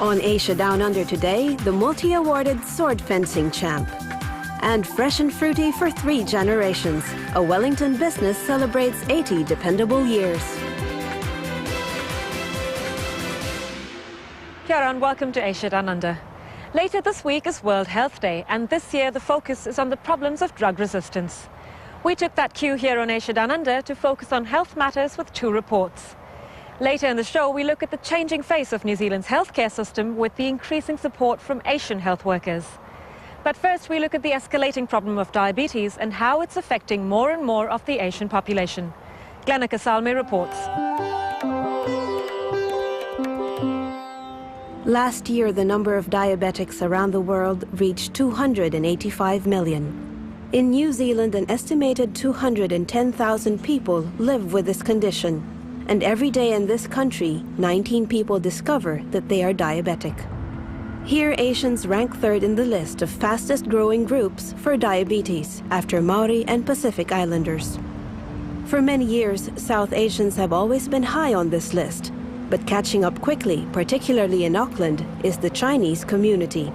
On Asia Down Under today, the multi-awarded sword fencing champ. And fresh and fruity for 3 generations, a Wellington business celebrates 80 dependable years. Kia ora and welcome to Asia Down Under. Later this week is World Health Day, and this year the focus is on the problems of drug resistance. We took that cue here on Asia Down Under to focus on health matters with 2 reports. Later in the show, we look at the changing face of New Zealand's healthcare system with the increasing support from Asian health workers. But first, we look at the escalating problem of diabetes and how it's affecting more and more of the Asian population. Glenica Salme reports. Last year, the number of diabetics around the world reached 285 million. In New Zealand, an estimated 210,000 people live with this condition. And every day in this country, 19 people discover that they are diabetic. Here, Asians rank 3rd in the list of fastest growing groups for diabetes, after Maori and Pacific Islanders. For many years, South Asians have always been high on this list, but catching up quickly, particularly in Auckland, is the Chinese community.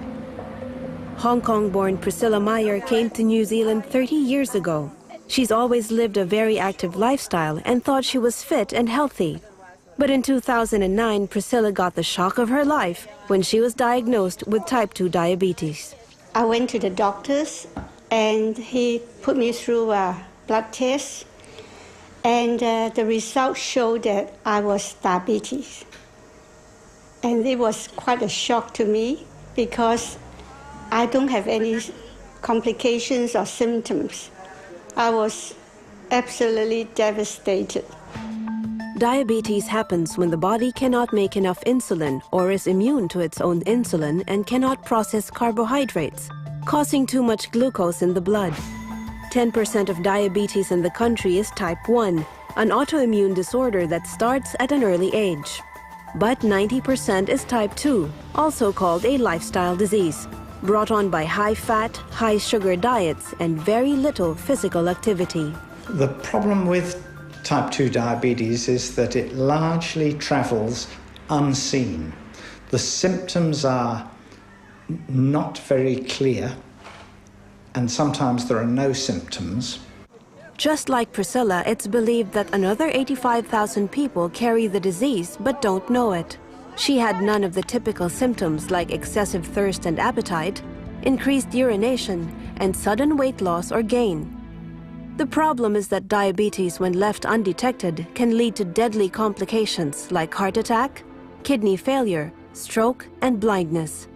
Hong Kong-born Priscilla Maher came to New Zealand 30 years ago. She's always lived a very active lifestyle and thought she was fit and healthy. But in 2009, Priscilla got the shock of her life when she was diagnosed with type 2 diabetes. I went to the doctors and he put me through a blood test, and the results showed that I was diabetes. And it was quite a shock to me because I don't have any complications or symptoms. I was absolutely devastated. Diabetes happens when the body cannot make enough insulin or is immune to its own insulin and cannot process carbohydrates, causing too much glucose in the blood. 10% of diabetes in the country is type 1, an autoimmune disorder that starts at an early age. But 90% is type 2, also called a lifestyle disease, brought on by high-fat, high-sugar diets and very little physical activity. The problem with type 2 diabetes is that it largely travels unseen. The symptoms are not very clear, and sometimes there are no symptoms. Just like Priscilla, it's believed that another 85,000 people carry the disease but don't know it. She had none of the typical symptoms like excessive thirst and appetite, increased urination, and sudden weight loss or gain. The problem is that diabetes, when left undetected, can lead to deadly complications like heart attack, kidney failure, stroke, and blindness.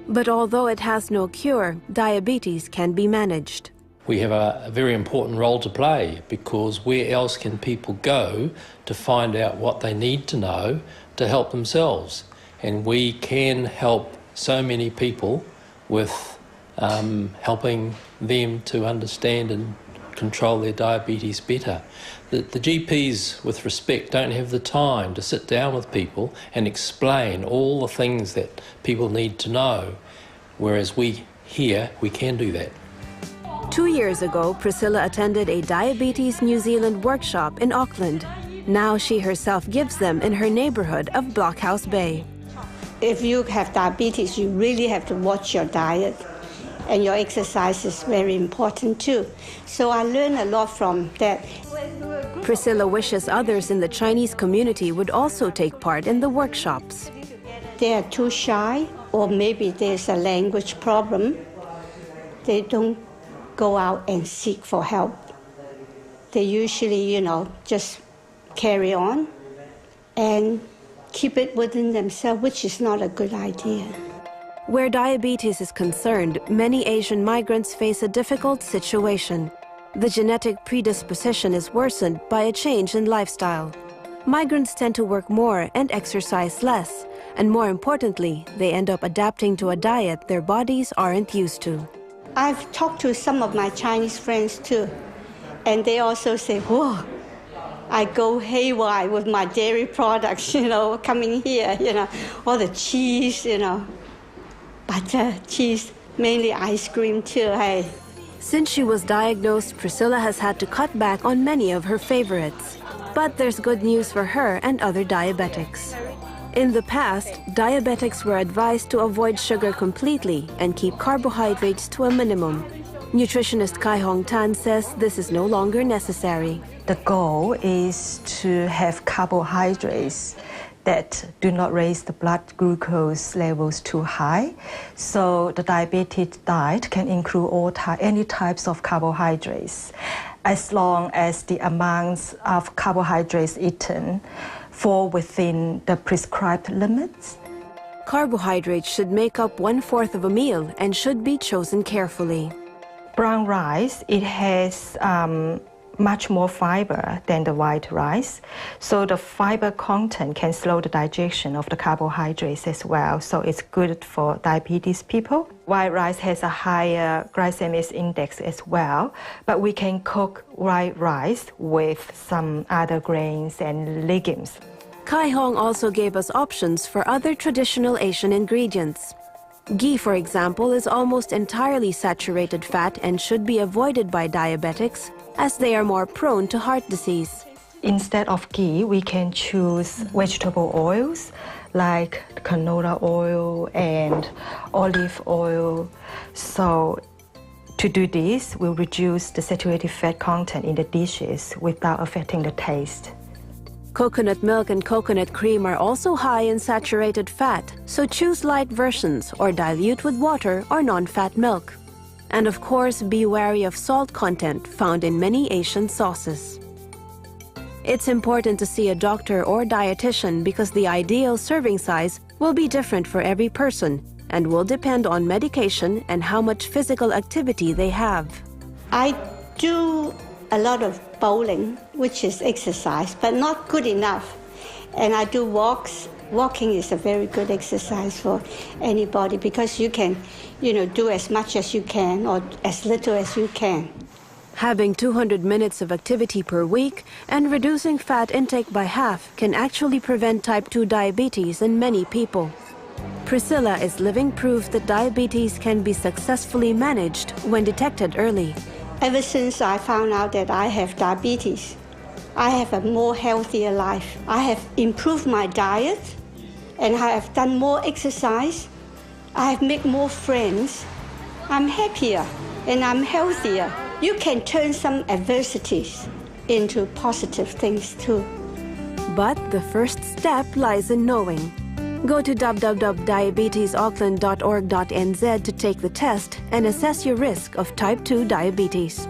But although it has no cure, diabetes can be managed. We have a very important role to play, because where else can people go to find out what they need to know to help themselves? And we can help so many people with helping them to understand and control their diabetes better. The GPs, with respect, don't have the time to sit down with people and explain all the things that people need to know, whereas we here, we can do that. 2 years ago, Priscilla attended a Diabetes New Zealand workshop in Auckland. Now she herself gives them in her neighborhood of Blockhouse Bay. If you have diabetes, you really have to watch your diet, and your exercise is very important too. So I learned a lot from that. Priscilla wishes others in the Chinese community would also take part in the workshops. They are too shy, or maybe there's a language problem. They don't go out and seek for help. They usually, just carry on and keep it within themselves, which is not a good idea. Where diabetes is concerned, many Asian migrants face a difficult situation. The genetic predisposition is worsened by a change in lifestyle. Migrants tend to work more and exercise less, and more importantly, they end up adapting to a diet their bodies aren't used to. I've talked to some of my Chinese friends too, and they also say, whoa, I go haywire with my dairy products, coming here, all the cheese, butter, cheese, mainly ice cream too, hey. Since she was diagnosed, Priscilla has had to cut back on many of her favorites. But there's good news for her and other diabetics. In the past, diabetics were advised to avoid sugar completely and keep carbohydrates to a minimum. Nutritionist Kai Hong Tan says this is no longer necessary. The goal is to have carbohydrates that do not raise the blood glucose levels too high. So the diabetic diet can include any types of carbohydrates, as long as the amounts of carbohydrates eaten fall within the prescribed limits. Carbohydrates should make up 1/4 of a meal and should be chosen carefully. Brown rice, it has much more fiber than the white rice. So the fiber content can slow the digestion of the carbohydrates as well. So it's good for diabetes people. White rice has a higher glycemic index as well, but we can cook white rice with some other grains and legumes. Kai Hong also gave us options for other traditional Asian ingredients. Ghee, for example, is almost entirely saturated fat and should be avoided by diabetics as they are more prone to heart disease. Instead of ghee, we can choose vegetable oils like canola oil and olive oil. So to do this, we'll reduce the saturated fat content in the dishes without affecting the taste. Coconut milk and coconut cream are also high in saturated fat, so choose light versions or dilute with water or non-fat milk. And of course, be wary of salt content found in many Asian sauces. It's important to see a doctor or dietitian because the ideal serving size will be different for every person and will depend on medication and how much physical activity they have. I do a lot of bowling, which is exercise, but not good enough. And I do walks. Walking is a very good exercise for anybody because you can, do as much as you can or as little as you can. Having 200 minutes of activity per week and reducing fat intake by half can actually prevent type 2 diabetes in many people. Priscilla is living proof that diabetes can be successfully managed when detected early. Ever since I found out that I have diabetes, I have a more healthier life. I have improved my diet and I have done more exercise. I have made more friends. I'm happier and I'm healthier. You can turn some adversities into positive things too. But the first step lies in knowing. Go to www.diabetesauckland.org.nz to take the test and assess your risk of type 2 diabetes.